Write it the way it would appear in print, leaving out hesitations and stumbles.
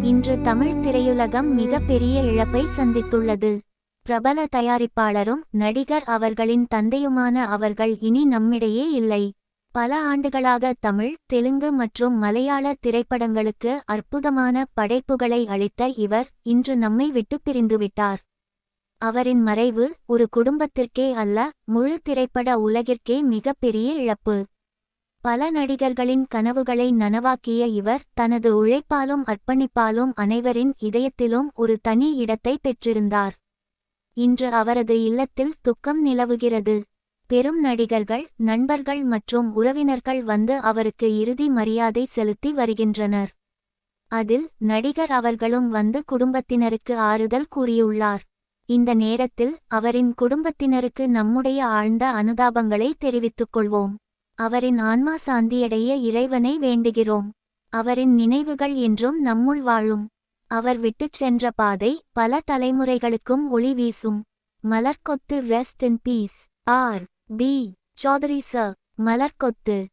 இன்று தமிழ் திரையுலகம் மிக பெரிய இழப்பை சந்தித்துள்ளது. பிரபல தயாரிப்பாளரும் நடிகர் அவர்களின் தந்தையுமான அவர்கள் இனி நம்மிடையே இல்லை. பல ஆண்டுகளாக தமிழ், தெலுங்கு மற்றும் மலையாள திரைப்படங்களுக்கு அற்புதமான படைப்புகளை அளித்த இவர் இன்று நம்மை விட்டு பிரிந்துவிட்டார். அவரின் மறைவு ஒரு குடும்பத்திற்கே அல்ல, முழு திரைப்பட உலகிற்கே மிக பெரிய இழப்பு. பல நடிகர்களின் கனவுகளை நனவாக்கிய இவர் தனது உழைப்பாலும் அர்ப்பணிப்பாலும் அனைவரின் இதயத்திலும் ஒரு தனி இடத்தை பெற்றிருந்தார். இன்று அவரது இல்லத்தில் துக்கம் நிலவுகிறது. பெரும் நடிகர்கள், நண்பர்கள் மற்றும் உறவினர்கள் வந்து அவருக்கு இறுதி மரியாதை செலுத்தி வருகின்றனர். அதில் நடிகர் அவர்களும் வந்து குடும்பத்தினருக்கு ஆறுதல் கூறியுள்ளார். இந்த நேரத்தில் அவரின் குடும்பத்தினருக்கு நம்முடைய ஆழ்ந்த அனுதாபங்களை தெரிவித்துக் கொள்வோம். அவரின் ஆன்மா சாந்தியடைய இறைவனை வேண்டுகிறோம். அவரின் நினைவுகள் என்றும் நம்முள் வாழும். அவர் விட்டுச் சென்ற பாதை பல தலைமுறைகளுக்கும் ஒளி வீசும். மலர்கொத்து. Rest in peace. R. P. Chaudhary sir. மலர்கொத்து.